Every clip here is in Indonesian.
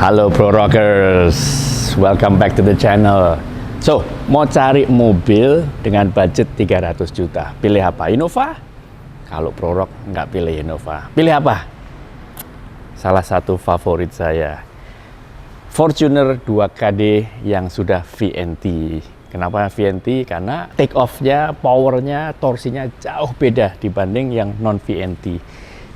Halo Pro Rockers, welcome back to the channel. So, mau cari mobil dengan budget 300 juta. Pilih apa? Innova? Kalau Pro Rock nggak pilih Innova. Pilih apa? Salah satu favorit saya, Fortuner 2KD yang sudah VNT. Kenapa VNT? Karena take off-nya, powernya, torsinya jauh beda dibanding yang non VNT.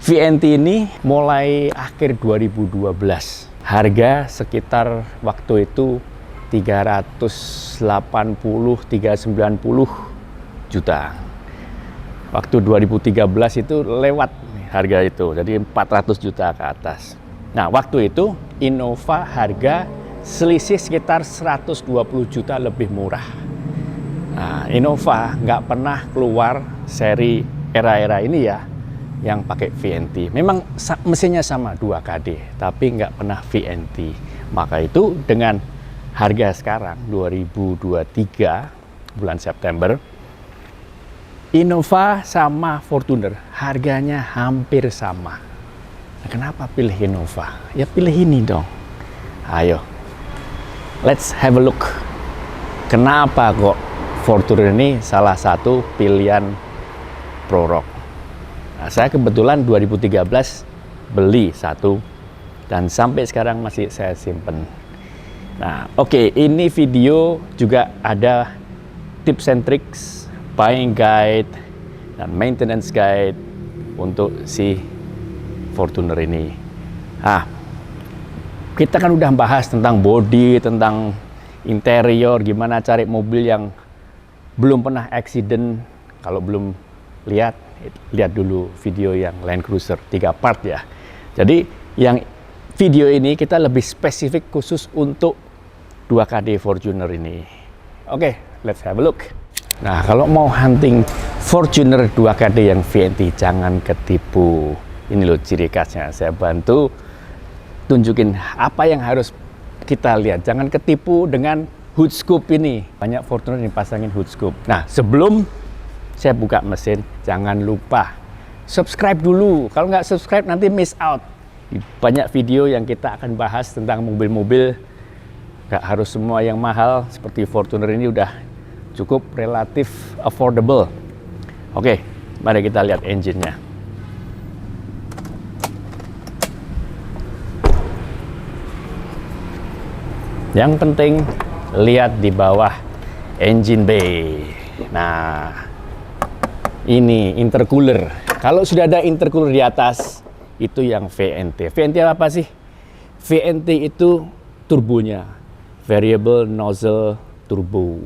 VNT ini mulai akhir 2012. Harga sekitar waktu itu 390 juta. Waktu 2013 itu lewat harga itu, jadi 400 juta ke atas. Nah, waktu itu Innova harga selisih sekitar 120 juta lebih murah. Nah, Innova nggak pernah keluar seri era-era ini ya yang pakai VNT. Memang mesinnya sama 2KD, tapi nggak pernah VNT. Maka itu dengan harga sekarang 2023 bulan September, Innova sama Fortuner harganya hampir sama. Nah, kenapa pilih Innova? Ya pilih ini dong. Ayo, let's have a look. Kenapa kok Fortuner ini salah satu pilihan Pro Rock? Nah, saya kebetulan 2013 beli satu dan sampai sekarang masih saya simpen. Nah, oke, ini video juga ada tips and tricks, buying guide, dan maintenance guide untuk si Fortuner ini. Kita kan udah bahas tentang body, tentang interior, gimana cari mobil yang belum pernah accident. Kalau belum lihat dulu video yang Land Cruiser 3 part ya. Jadi yang video ini kita lebih spesifik khusus untuk 2KD Fortuner ini. Oke, let's have a look. Nah, kalau mau hunting Fortuner 2KD yang VNT, jangan ketipu. Ini loh ciri khasnya. Saya bantu tunjukin apa yang harus kita lihat. Jangan ketipu dengan hood scoop ini. Banyak Fortuner dipasangin hood scoop. Nah, sebelum saya buka mesin, jangan lupa subscribe dulu. Kalau nggak subscribe nanti miss out. Banyak video yang kita akan bahas tentang mobil-mobil. Nggak harus semua yang mahal, seperti Fortuner ini udah cukup relatif affordable. Oke, mari kita lihat engine-nya. Yang penting lihat di bawah engine bay. Nah, ini intercooler. Kalau sudah ada intercooler di atas, itu yang VNT. VNT apa sih? VNT itu turbonya, variable nozzle turbo.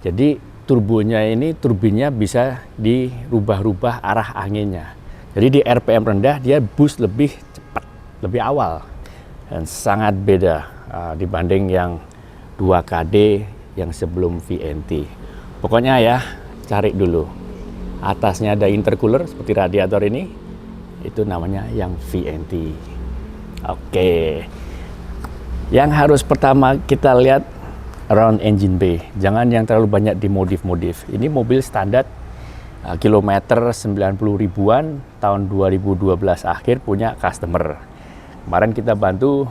Jadi turbonya ini, turbinnya bisa dirubah-rubah arah anginnya. Jadi di RPM rendah dia boost lebih cepat, lebih awal. Dan sangat beda dibanding yang 2KD yang sebelum VNT. Pokoknya ya, cari dulu. Atasnya ada intercooler seperti radiator ini, itu namanya yang VNT. Oke, yang harus pertama kita lihat around engine bay. Jangan yang terlalu banyak dimodif-modif. Ini mobil standar kilometer 90 ribuan tahun 2012 akhir punya customer. Kemarin kita bantu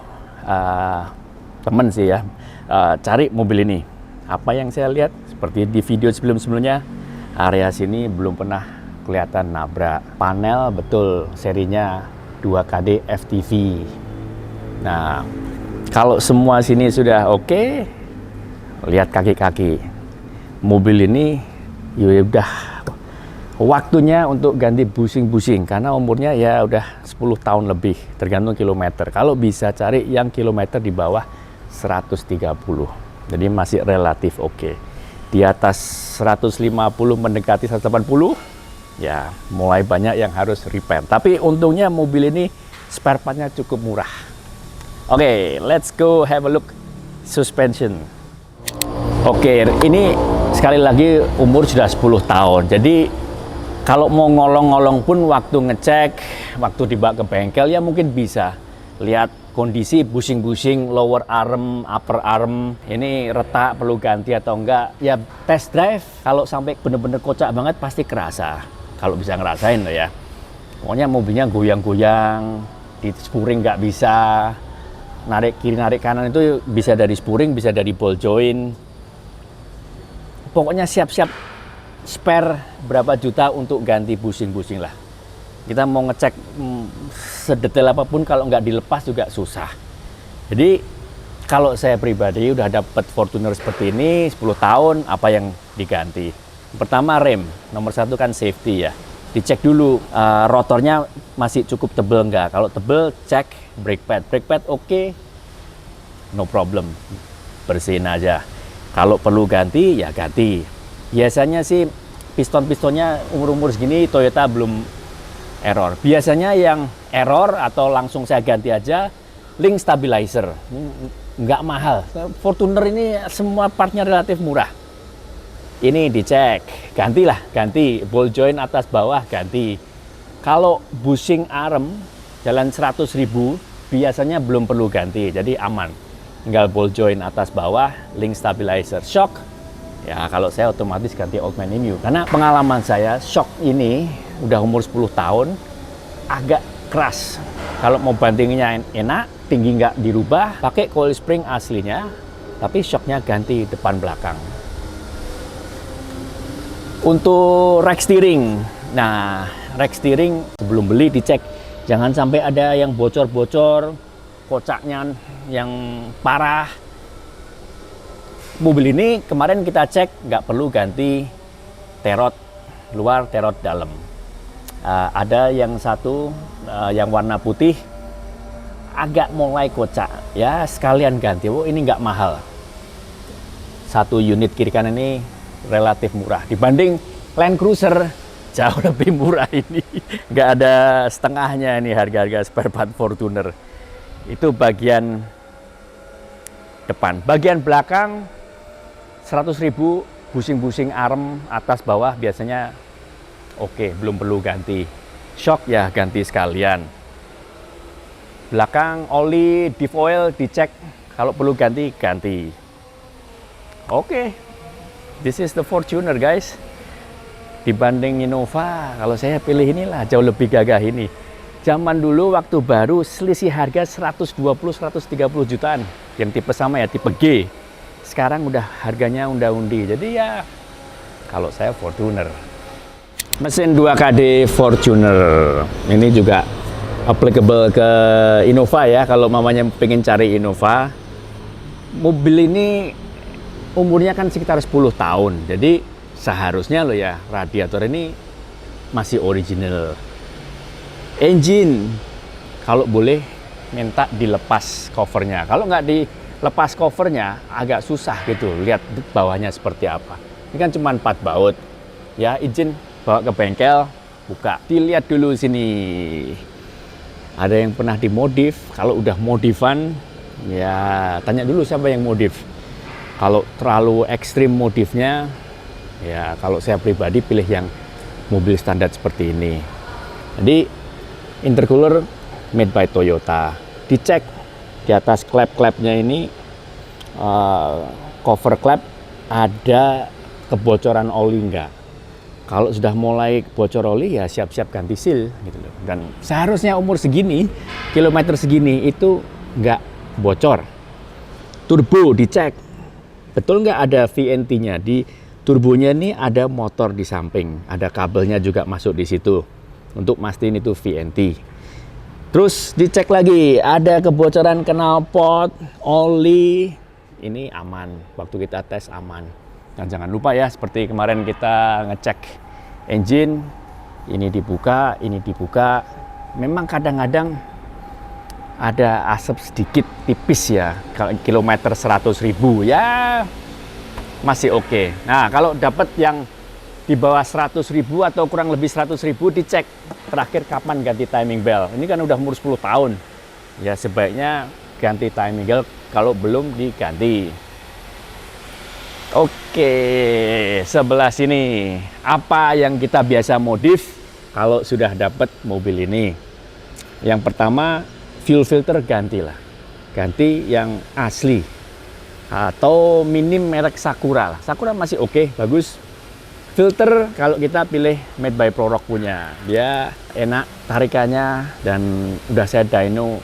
temen sih ya cari mobil ini. Apa yang saya lihat seperti di video sebelum-sebelumnya, area sini belum pernah kelihatan nabrak. Panel betul serinya 2KD FTV. Nah, kalau semua sini sudah oke, lihat kaki-kaki. Mobil ini ya udah waktunya untuk ganti bushing-bushing karena umurnya ya udah 10 tahun lebih, tergantung kilometer. Kalau bisa cari yang kilometer di bawah 130. Jadi masih relatif oke. Di atas 150 mendekati 180, ya mulai banyak yang harus repair. Tapi untungnya mobil ini spare partnya cukup murah. Oke, let's go have a look suspension. Oke, ini sekali lagi umur sudah 10 tahun. Jadi kalau mau ngolong-ngolong pun waktu ngecek, waktu dibawa ke bengkel ya mungkin bisa lihat kondisi bushing-bushing, lower arm, upper arm, ini retak perlu ganti atau enggak. Ya test drive, kalau sampai bener-bener kocak banget pasti kerasa. Kalau bisa ngerasain loh ya. Pokoknya mobilnya goyang-goyang, di spuring nggak bisa, narik kiri narik kanan itu bisa dari spring, bisa dari ball joint. Pokoknya siap-siap spare berapa juta untuk ganti bushing-bushing lah. Kita mau ngecek sedetail apapun, kalau nggak dilepas juga susah. Jadi kalau saya pribadi udah dapat Fortuner seperti ini 10 tahun, apa yang diganti? Pertama rem, nomor satu kan safety ya. Dicek dulu rotornya masih cukup tebel nggak. Kalau tebel cek brake pad oke, no problem, bersihin aja. Kalau perlu ganti ya ganti. Biasanya sih piston-pistonnya umur-umur segini Toyota belum error. Biasanya yang error atau langsung saya ganti aja link stabilizer, nggak mahal. Fortuner ini semua partnya relatif murah. Ini dicek, ganti ball joint atas bawah ganti. Kalau bushing arm jalan 100.000 biasanya belum perlu ganti, jadi aman. Tinggal ball joint atas bawah, link stabilizer. Shock, ya kalau saya otomatis ganti old man new. Karena pengalaman saya, shock ini udah umur 10 tahun, agak keras. Kalau mau bantingnya enak, tinggi nggak dirubah, pakai coil spring aslinya, tapi shocknya ganti depan belakang. Untuk rack steering, nah rack steering sebelum beli dicek, jangan sampai ada yang bocor-bocor, kocaknya yang parah. Mobil ini kemarin kita cek nggak perlu ganti terot luar, terot dalam. Ada yang satu yang warna putih agak mulai kocak, ya sekalian ganti. Oh ini nggak mahal. Satu unit kiri kanan ini relatif murah dibanding Land Cruiser, jauh lebih murah ini. Nggak ada setengahnya ini harga-harga spare part Fortuner. Itu bagian depan. Bagian belakang 100.000, bushing arm atas bawah biasanya oke, belum perlu ganti. Shock ya ganti sekalian. Belakang oli, diff oil dicek, kalau perlu ganti. Oke. This is the Fortuner guys. Dibanding Innova, kalau saya pilih inilah, jauh lebih gagah ini. Zaman dulu waktu baru selisih harga 120-130 jutaan. Yang tipe sama ya, tipe G. Sekarang udah harganya unda-undi. Jadi ya kalau saya Fortuner. Mesin 2KD Fortuner. Ini juga applicable ke Innova ya. Kalau mamanya pengen cari Innova. Mobil ini umurnya kan sekitar 10 tahun. Jadi seharusnya loh ya, radiator ini masih original. Engine kalau boleh minta dilepas covernya. Kalau nggak dilepas covernya agak susah gitu. Lihat bawahnya seperti apa. Ini kan cuma 4 baut. Ya, izin bawa ke bengkel, buka. Dilihat dulu sini. Ada yang pernah dimodif. Kalau udah modifan, ya tanya dulu siapa yang modif. Kalau terlalu ekstrim modifnya, ya kalau saya pribadi pilih yang mobil standar seperti ini. Jadi intercooler made by Toyota. Dicek di atas klep-klepnya ini, cover klep ada kebocoran oli enggak. Kalau sudah mulai bocor oli ya siap-siap ganti seal gitu loh. Dan seharusnya umur segini, kilometer segini itu enggak bocor. Turbo dicek. Betul nggak ada VNT-nya? Di turbonya ini ada motor di samping, ada kabelnya juga masuk di situ untuk mastiin itu VNT. Terus dicek lagi, ada kebocoran knalpot, oli, ini aman. Waktu kita tes aman. Dan jangan lupa ya, seperti kemarin kita ngecek engine, ini dibuka. Memang kadang-kadang ada asap sedikit tipis ya, kilometer 100.000 ya masih oke. Nah kalau dapat yang di bawah 100.000 atau kurang lebih 100.000 dicek terakhir kapan ganti timing belt. Ini kan udah umur 10 tahun. Ya sebaiknya ganti timing belt kalau belum diganti. Oke, sebelah sini apa yang kita biasa modif kalau sudah dapat mobil ini? Yang pertama, fuel filter ganti yang asli atau minim merek Sakura lah. Sakura masih oke, bagus. Filter kalau kita pilih made by Prorock punya, dia enak tarikannya dan udah saya dyno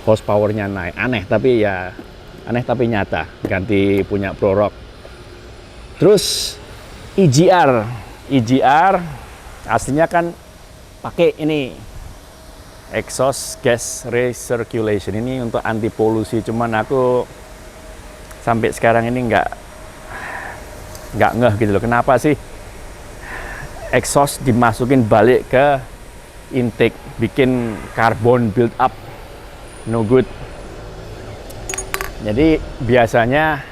horsepower-nya naik. Aneh tapi nyata. Ganti punya Prorock. Terus EGR aslinya kan pakai ini exhaust gas recirculation, ini untuk anti polusi. Cuman aku sampai sekarang ini nggak ngeh gitu loh, kenapa sih exhaust dimasukin balik ke intake, bikin carbon build up, no good. Jadi biasanya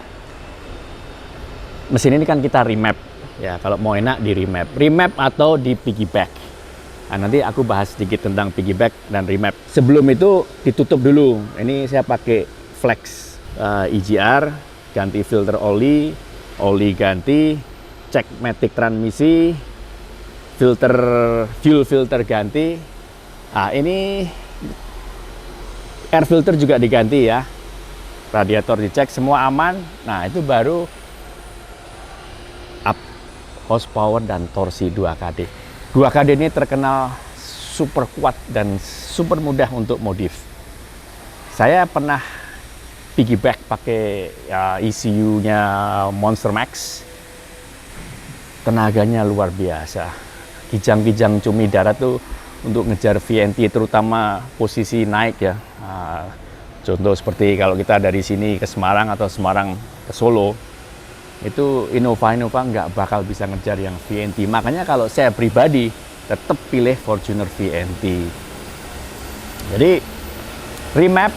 mesin ini kan kita remap ya, kalau mau enak di remap atau di piggyback. Nah, nanti aku bahas sedikit tentang piggyback dan remap. Sebelum itu ditutup dulu. Ini saya pakai flex EGR, ganti filter oli ganti, cek matic transmisi, fuel filter ganti. Nah, ini air filter juga diganti ya. Radiator dicek, semua aman. Nah, itu baru up horsepower dan torsi 2KD. 2KD ini terkenal super kuat dan super mudah untuk modif. Saya pernah piggyback pakai ya, ECU-nya Monster Max. Tenaganya luar biasa. Kijang-kijang cumi darat tuh untuk ngejar VNT, terutama posisi naik ya. Contoh seperti kalau kita dari sini ke Semarang atau Semarang ke Solo, itu Innova nggak bakal bisa ngejar yang VNT. Makanya kalau saya pribadi tetap pilih Fortuner VNT. Jadi remap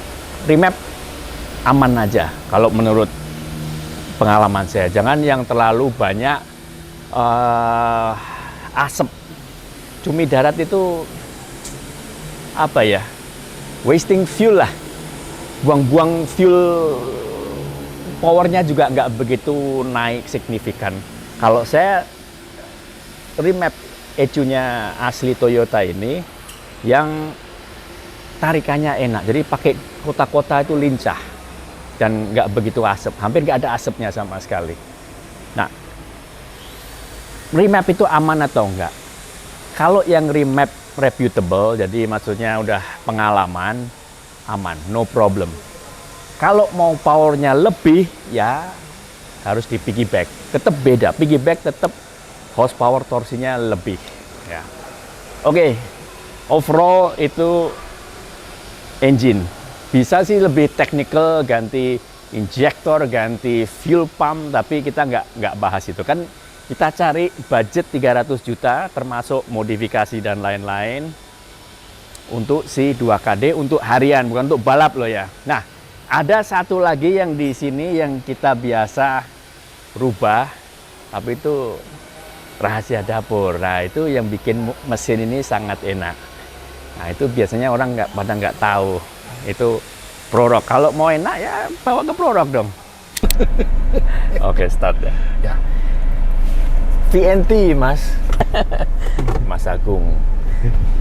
aman aja kalau menurut pengalaman saya. Jangan yang terlalu banyak asap. Cumi darat itu apa ya, wasting fuel lah, buang-buang fuel. Powernya juga nggak begitu naik signifikan. Kalau saya remap ECU-nya asli Toyota ini yang tarikannya enak, jadi pakai kota-kota itu lincah dan nggak begitu asap, hampir nggak ada asapnya sama sekali. Nah, remap itu aman atau enggak? Kalau yang remap reputable, jadi maksudnya udah pengalaman, aman, no problem. Kalau mau powernya lebih, ya harus di piggyback. Tetap beda, piggyback tetap horsepower torsinya lebih. Ya. Oke, overall itu engine. Bisa sih lebih technical, ganti injektor, ganti fuel pump, tapi kita nggak bahas itu. Kan kita cari budget 300 juta, termasuk modifikasi dan lain-lain, untuk si 2KD, untuk harian, bukan untuk balap loh ya. Nah, ada satu lagi yang di sini yang kita biasa rubah, tapi itu rahasia dapur. Nah, itu yang bikin mesin ini sangat enak. Nah, itu biasanya orang pada nggak tahu. Itu Prorock. Kalau mau enak ya bawa ke Prorock dong. Oke, start ya. Ya. VNT, Mas. Mas Agung.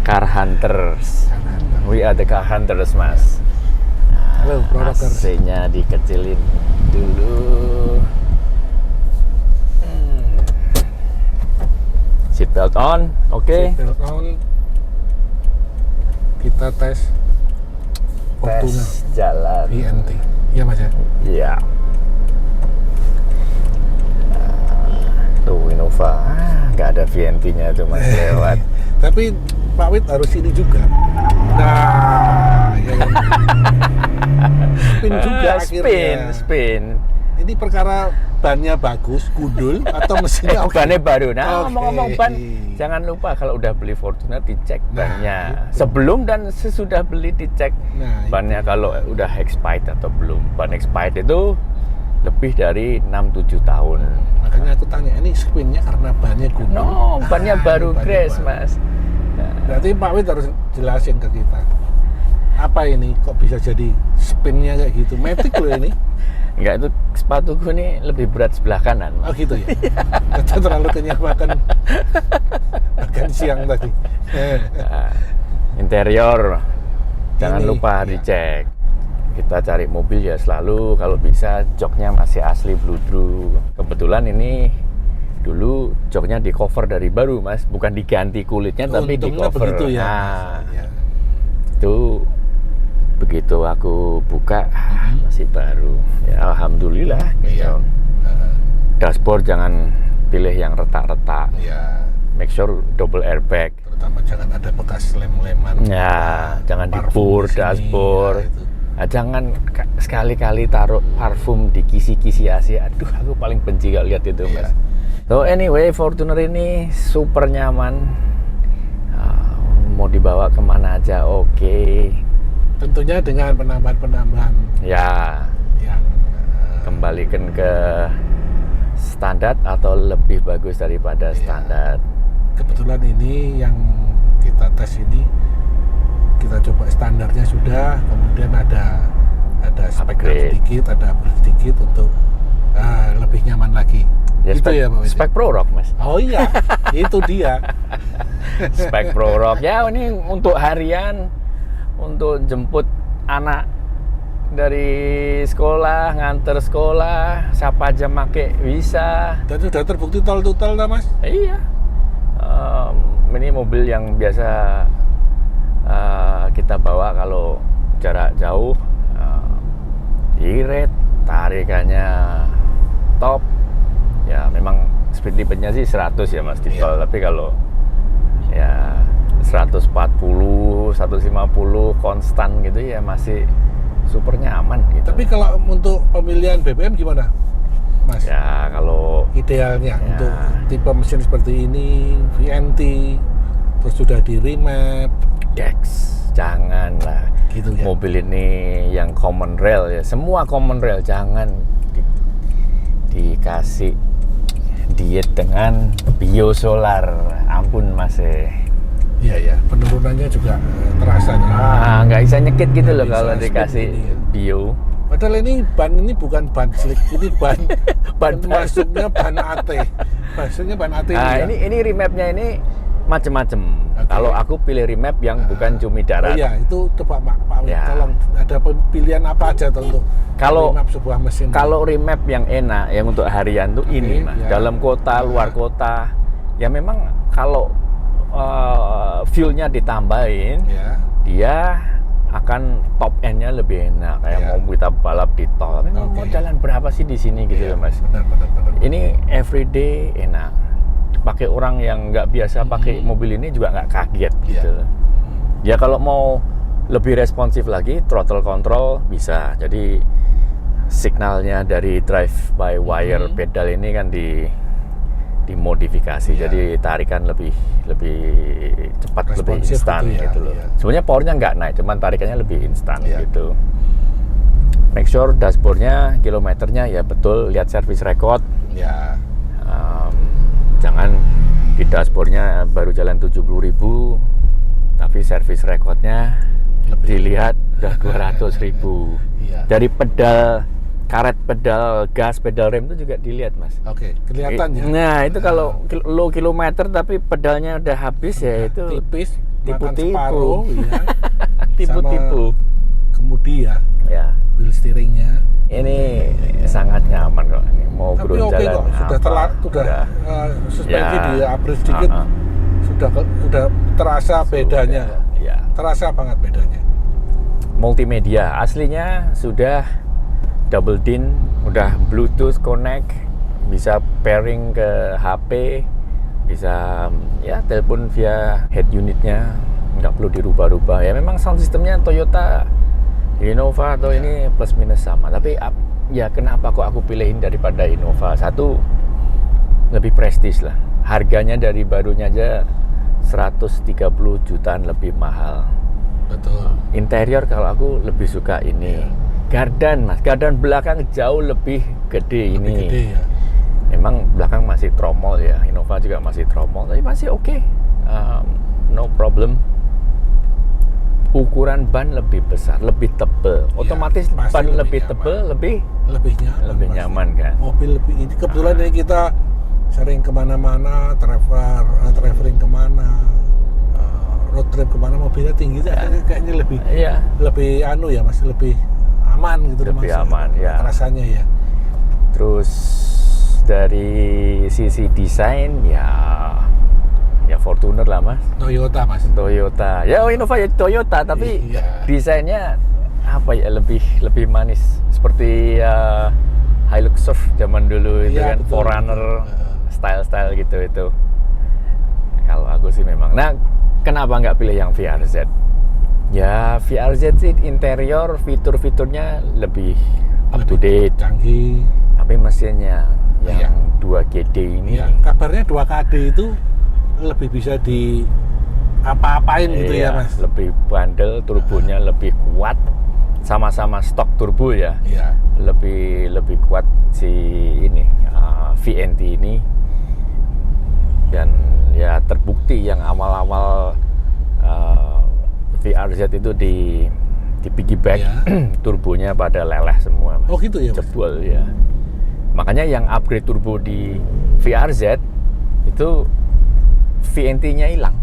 Car Hunters. We are the Car Hunters, Mas. Halo, Prorockers. AC-nya dikecilin dulu. Seatbelt on, oke. Seatbelt on. Kita tes Fortuner jalan. VNT. Iya, Mas ya? Iya. Tuh Innova, nggak ada VNT-nya tuh Mas lewat. Tapi Pak Wid harus ini juga. Nah, ya kan? Spin juga akhirnya. Spin. Ini perkara bannya bagus, gundul, atau mesinnya oke? Bannya baru. Nah, Oke. ngomong-ngomong ban, jangan lupa kalau udah beli Fortuner dicek bannya. Gitu. Sebelum dan sesudah beli dicek bannya, kalau udah expired atau belum. Ban expired itu lebih dari 6-7 tahun. Makanya aku tanya, ini spinnya karena bannya gundul? No, bannya baru bannya crash, baru. Mas. Nah, Berarti Pak Wid harus jelasin ke kita. Apa ini? Kok bisa jadi spinnya kayak gitu? Matic loh ini. enggak, itu sepatuku ini lebih berat sebelah kanan, Mas. Oh gitu ya? Kita terlalu kenyang makan siang tadi. Nah, interior jangan Ini, lupa ya. dicek. Kita cari mobil ya selalu kalau bisa joknya masih asli bludru. Kebetulan ini dulu joknya di cover dari baru, Mas, bukan diganti kulitnya tapi di Untungnya cover. begitu ya. Nah, Ya. itu begitu aku buka masih baru. Ya alhamdulillah gitu. Iya. Dashboard jangan pilih yang retak-retak. Iya. Make sure double airbag. Terutama jangan ada bekas lem-leman. Ya, jangan Parfum dibur di sini, dashboard. ya, itu. Nah, jangan sekali-kali taruh parfum di kisi-kisi AC. Aduh, aku paling benci kalau lihat itu, Mas. Iya. So anyway, Fortuner ini super nyaman. Mau dibawa kemana aja, oke. Tentunya dengan penambahan-penambahan Ya, yang kembalikan ke standar atau lebih bagus daripada standar. kebetulan ini yang kita tes ini kita coba standarnya sudah, kemudian ada spek Upgrade. sedikit, ada upgrade sedikit untuk lebih nyaman lagi. Ya, Itu spek, ya Pak Widi? spek Pro Rock, Mas. Oh iya, itu dia. Spek Pro Rock. Ya, ini untuk harian, untuk jemput anak dari sekolah, nganter sekolah, siapa aja make bisa. Dan sudah terbukti tol-tol lah Mas. Iya. Ini mobil yang biasa kita bawa kalau jarak jauh. Irit, tarikannya top. Ya memang speed limitnya sih 100 ya Mas di tol, tapi kalau ya 140, 150 konstan gitu ya masih super nyaman gitu. Tapi kalau untuk pemilihan BBM gimana Mas? Ya kalau Idealnya ya, untuk tipe mesin seperti ini, VNT, terus sudah di remap Dex, janganlah. gitu ya. Mobil ini yang common rail ya, semua common rail, jangan dikasih diet dengan biosolar. Ampun Mas. Iya ya, penurunannya juga terasa ya. Nggak bisa nyekit gitu loh Nggak kalau bisa dikasih speed ini ya. bio. Padahal ini ban ini bukan ban slick, ini ban Ban masuknya ban AT. Maksudnya ban AT Nah, ya. ini remapnya ini macem-macem. Oke. Kalau aku pilih remap yang bukan cumi Oh darat. iya, itu coba Pak Wid, Ya. tolong ada pilihan apa aja tuh untuk Kalau- remap sebuah mesin. Kalau remap yang enak, yang untuk harian tuh Oke, ini Mas. ya. Dalam kota, luar kota. Ya memang kalau fuelnya ditambahin, ya, dia akan top end-nya lebih enak. Kayak Ya. mau kita balap di tol. Memang Oke. mau jalan berapa sih di sini gitu Iya, loh Mas. benar. Ini everyday enak. Pakai orang yang nggak biasa pakai mobil ini juga nggak kaget gitu. Iya. Ya kalau mau lebih responsif lagi, throttle control bisa. Jadi signalnya dari drive by wire pedal ini kan dimodifikasi, Iya. jadi tarikan lebih cepat, lebih Responsif instan gitu ya, gitu loh. iya. Sebenarnya powernya nggak naik, cuman tarikannya lebih instan Iya. gitu. Make sure dashboardnya, kilometernya ya betul, lihat service record. Ya, Jangan di dashboardnya baru jalan 70.000, tapi service recordnya Lebih. dilihat udah 200.000. Iya. Dari pedal karet, pedal gas, pedal rem itu juga dilihat Mas. oke, kelihatan ya. Nah itu kalau low kilometer tapi pedalnya udah habis ya itu tipis, makan tipu-tipu. separuh, ya. Tipu-tipu. Kemudi ya, Ya, wheel steeringnya. ini sangat nyaman kok. Ini mau Tapi gerun oke jalan kok, sudah apa, suspensi Ya. di upgrade sedikit, sudah terasa bedanya. Ya. Terasa banget bedanya. Multimedia aslinya sudah double DIN, udah Bluetooth connect, bisa pairing ke HP, bisa ya telepon via head unitnya, nggak perlu dirubah-rubah. Ya memang sound systemnya Toyota Innova atau ini plus minus sama, tapi ya kenapa kok aku pilihin daripada Innova? Satu, lebih prestis lah, harganya dari barunya aja 130 jutaan lebih mahal. Betul. Interior kalau aku lebih suka ini. Gardan Mas, gardan belakang jauh lebih gede Lebih ini. gede ya. Memang belakang masih tromol ya, Innova juga masih tromol, tapi masih oke. No problem. Ukuran ban lebih besar, lebih tebel. Otomatis pasti ban lebih lebih nyaman. tebel, lebih Lebih nyaman pasti. kan. Mobil lebih ini kebetulan ini kita sering kemana-mana, traveling kemana, road trip kemana, mobilnya tinggi, kayaknya lebih Iya. anu ya Mas, lebih aman gitu Lebih Mas. aman, ya. Rasanya ya. Terus dari sisi desain ya Fortuner lah Mas. Toyota Mas. Toyota. Ya Innova ya Toyota, tapi Iya. desainnya apa ya, lebih manis seperti Hilux Surf zaman dulu itu Iya, kan, betul. Forerunner style gitu itu. Kalau aku sih memang. Nah, kenapa nggak pilih yang VRZ? Ya VRZ sih interior fitur-fiturnya lebih up to date, canggih. tapi mesinnya Iya. yang 2GD ini Iya, kabarnya 2KD itu lebih bisa di apa-apain gitu ya, iya, Mas. lebih bandel, turbonya lebih kuat, sama-sama stok turbo ya. Iya. Lebih kuat si ini VNT ini, dan ya terbukti yang awal-awal VRZ itu di piggyback, Iya. turbonya pada leleh semua, Mas. Oh gitu ya, Mas? Jebol ya. Makanya yang upgrade turbo di VRZ itu VNT-nya hilang.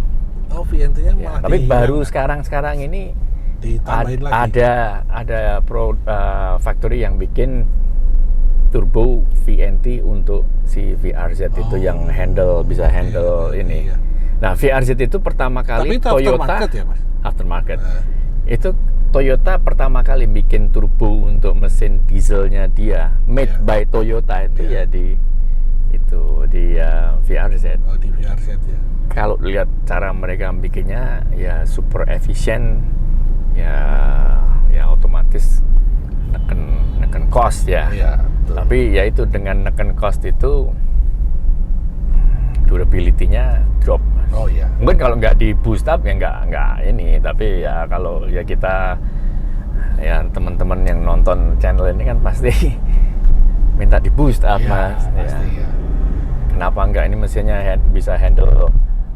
Oh, VNT-nya Ya, malah tapi baru dihilangkan. sekarang ini Ditambahin lagi. ada factory yang bikin turbo VNT untuk si VRZ itu yang bisa handle oke, ini. iya. Nah, VRZ itu pertama kali Tapi itu Toyota aftermarket ya, Mas? aftermarket. Nah. Itu Toyota pertama kali bikin turbo untuk mesin dieselnya dia, made Iya. by Toyota itu Iya. ya di VRZ. Oh, di VRZ ya. Kalau lihat cara mereka bikinnya ya super efisien, ya otomatis neken cost ya. Iya, betul. Tapi ya itu dengan neken cost itu durability-nya drop, Mas. Oh iya. Mungkin kalau nggak di boost up ya nggak ini, tapi ya kalau ya kita, ya teman-teman yang nonton channel ini kan pasti minta di boost up, Iya, Mas. pasti ya. Kenapa nggak ini mesinnya bisa handle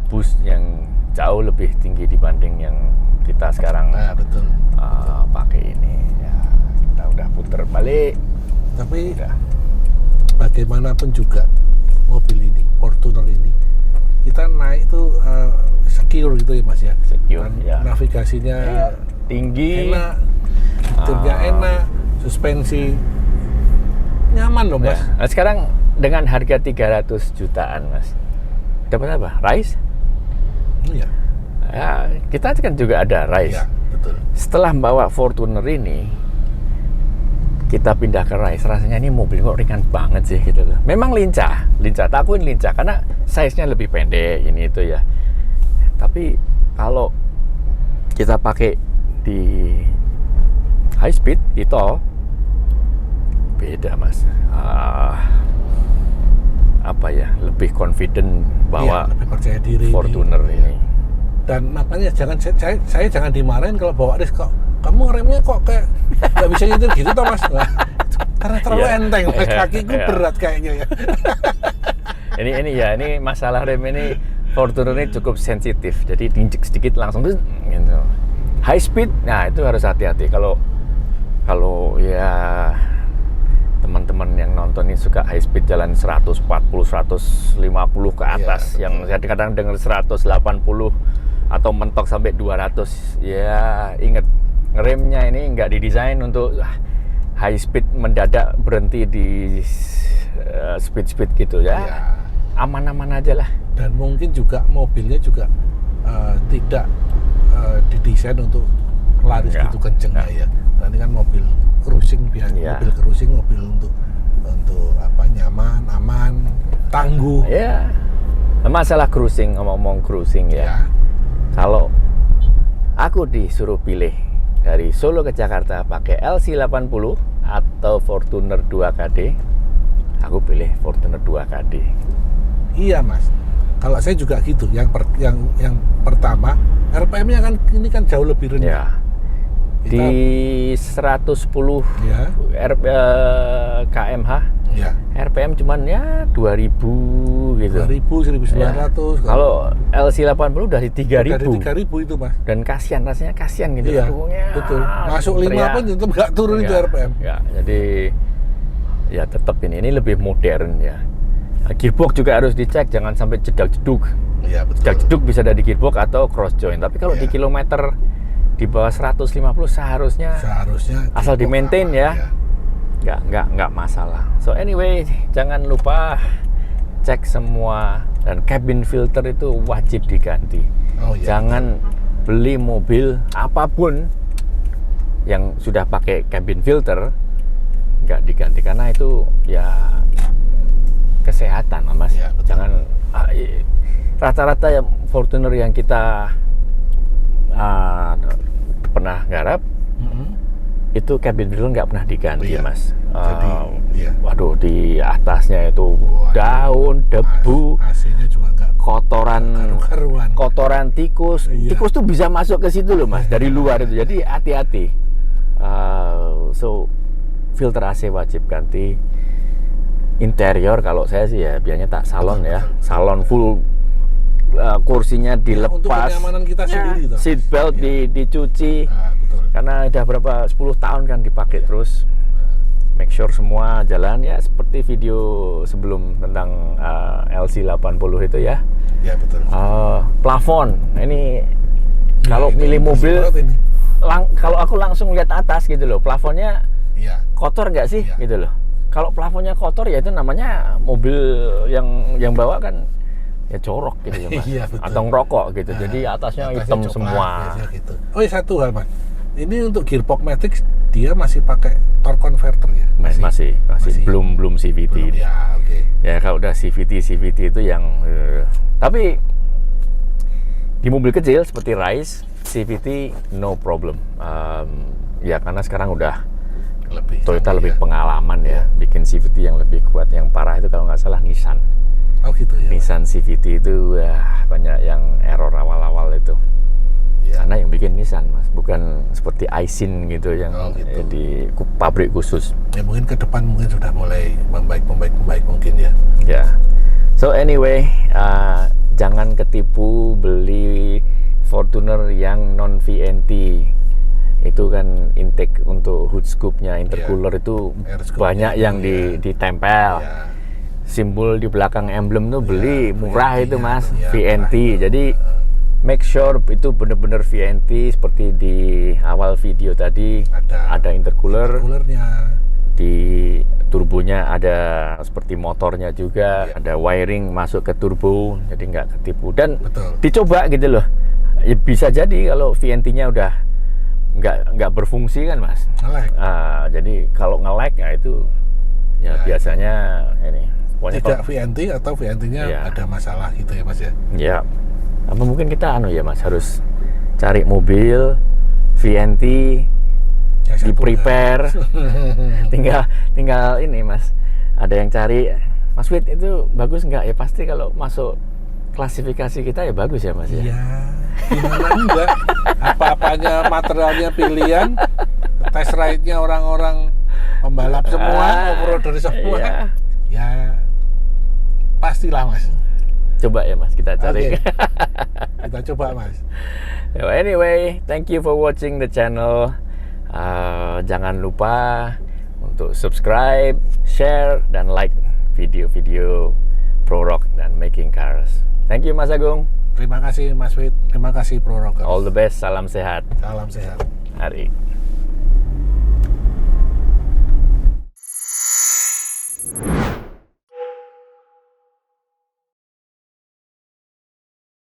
boost yang jauh lebih tinggi dibanding yang kita sekarang Nah, betul. pakai ini. Ya, kita udah puter balik. Tapi Udah. bagaimanapun juga mobil ini, Fortuner ini, kita naik tuh secure gitu ya, Mas ya. Secure, Dan ya. navigasinya Tinggi. enak, setirnya enak, suspensi nyaman loh, Mas. Ya. Nah, sekarang dengan harga 300 jutaan, Mas, dapat apa? Rise? Iya. Ya, kita kan juga ada Rise. Iya, betul. Setelah bawa Fortuner ini, kita pindah ke Rise, rasanya ini mobil kok ringan banget sih gitu loh. Memang lincah, tak akuin lincah karena size-nya lebih pendek ini itu ya. Tapi kalau kita pakai di high speed di tol, beda, Mas. Apa ya, lebih confident bawa Iya, lebih percaya diri Fortuner ini. Dan makanya saya jangan dimarahin kalau bawa Rise, kok kamu remnya kok kayak nggak bisa nyetir gitu toh, Mas. Nah, karena terlalu Iya. enteng, Mas. Kakiku Iya. berat kayaknya ya. ini masalah rem ini Fortuner ini cukup sensitif, jadi diinjek sedikit langsung gitu. High speed, nah itu harus hati-hati. Kalau ya teman-teman yang nonton ini suka high speed jalan 140, 150 ke atas, Iya, yang saya kadang dengar 180 atau mentok sampai 200, ya ingat remnya ini nggak didesain untuk high speed mendadak berhenti di speed gitu ya. Iya. Aman-aman aja lah. Dan mungkin juga mobilnya juga tidak didesain untuk lari Enggak. segitu kencengnya ya. Nah, ini kan mobil cruising biasa, Iya. mobil cruising, mobil untuk apa, nyaman, aman, tangguh. Ya, masalah cruising, ngomong cruising ya. Ya. Kalau aku disuruh pilih dari Solo ke Jakarta pakai LC80 atau Fortuner 2KD, aku pilih Fortuner 2KD. Iya, Mas. Kalau saya juga gitu. Yang pertama, RPM-nya kan ini kan jauh lebih rendah. Ya. Di 110 Ya. kmh, Ya. RPM cuman ya 2000 gitu. 2000, 1900. Kalau LC80 udah di 3000. Dari 3000 itu, Mas. Dan rasanya kasihan gitu. Iya, Aduh, ya, betul. Masuk 5 teriak. pun tetap nggak turun itu RPM. Ya, jadi ya tetap ini lebih modern ya. Gearbox juga harus dicek, jangan sampai jedak-jeduk. Iya, betul. Jedak-jeduk bisa dari gearbox atau cross joint. Tapi kalau di Iya. kilometer di bawah 150 seharusnya asal gearbox di-maintain aman, ya. Nggak masalah. So anyway, jangan lupa cek semua, dan cabin filter itu wajib diganti. Oh, iya, Jangan beli mobil apapun yang sudah pakai cabin filter nggak diganti, karena itu ya kesehatan Mas. Ya, betul. Jangan rata-rata yang Fortuner yang kita pernah garap itu cabin filter nggak pernah diganti Iya. Mas. Jadi, iya. Waduh, di atasnya itu daun, debu, AC-nya juga nggak karuan. kotoran tikus. Iya. Tikus tuh bisa masuk ke situ loh Mas, dari luar itu. Jadi hati-hati. So filter AC wajib ganti. Interior kalau saya sih ya biasanya tak salon ya, salon full, kursinya Untuk dilepas, kenyamanan kita sendiri toh, Mas. seat belt dicuci, Betul. karena udah berapa 10 tahun kan dipakai terus. Make sure semua jalan ya, seperti video sebelum tentang LC80 itu ya. Ya betul. Plafon, ini kalau Ini milih mobil, berat ini. kalau aku langsung lihat atas gitu loh, plafonnya Iya. kotor nggak sih Iya. gitu loh. Kalau plafonnya kotor ya itu namanya mobil yang bawa kan ya corok gitu ya Mas. Iya, betul. Atau ngerokok gitu. Nah, Jadi atasnya atasnya hitam coklat, semua. biasanya gitu. Oh iya, satu hal Mas, ini untuk gearbox Matic dia masih pakai torque converter ya? Masih. Belum CVT. Belum, ya oke. Ya kalau udah CVT itu yang tapi di mobil kecil seperti Rise, CVT no problem. Ya karena sekarang udah Toyota canggih lebih ya. pengalaman ya, bikin CVT yang lebih kuat. Yang parah itu kalau nggak salah Nissan. Oh gitu ya. Nissan CVT itu banyak yang error awal-awal itu. Ya. Karena yang bikin Nissan Mas, bukan seperti Aisin gitu yang gitu. di pabrik khusus. Ya mungkin ke depan mungkin sudah mulai membaik mungkin ya. Ya. So anyway, jangan ketipu beli Fortuner yang non VNT. Itu kan intake untuk hood scoop-nya, intercooler itu Air scoop-nya banyak yang itu, ditempel. Ya. Simbol di belakang emblem tuh beli murah itu VNT-nya Mas, tuh, ya, VNT. murah itu. Jadi make sure itu benar-benar VNT seperti di awal video tadi. Ada intercooler. Coolernya. Di turbonya ada seperti motornya juga, ada wiring masuk ke turbo, jadi nggak ketipu. Dan Betul. dicoba gitu loh. Ya, bisa jadi kalau VNT-nya udah nggak berfungsi kan Mas. Nge-lag. Jadi kalau nge-lag ya itu ya biasanya ini. Pokoknya Tidak VNT atau VNT-nya Iya. ada masalah gitu ya Mas ya. Ya, apa mungkin kita ya Mas harus cari mobil VNT Yang di satu prepare, tinggal ini Mas. Ada yang cari Mas Wid itu bagus nggak? Ya pasti kalau masuk klasifikasi kita ya bagus ya Mas ya. Iya, gimana enggak? Apa-apanya materialnya pilihan, test ride-nya orang-orang pembalap semua, off-roader semua. Iya. Ya, pastilah Mas. Coba ya Mas kita cari. Oke. Kita coba Mas. Anyway, thank you for watching the channel. Jangan lupa untuk subscribe, share, dan like video-video Pro Rock dan Making Cars. Thank you Mas Agung. Terima kasih Mas Wid. Terima kasih Pro Rockers. All the best. Salam sehat. Salam sehat. Hari.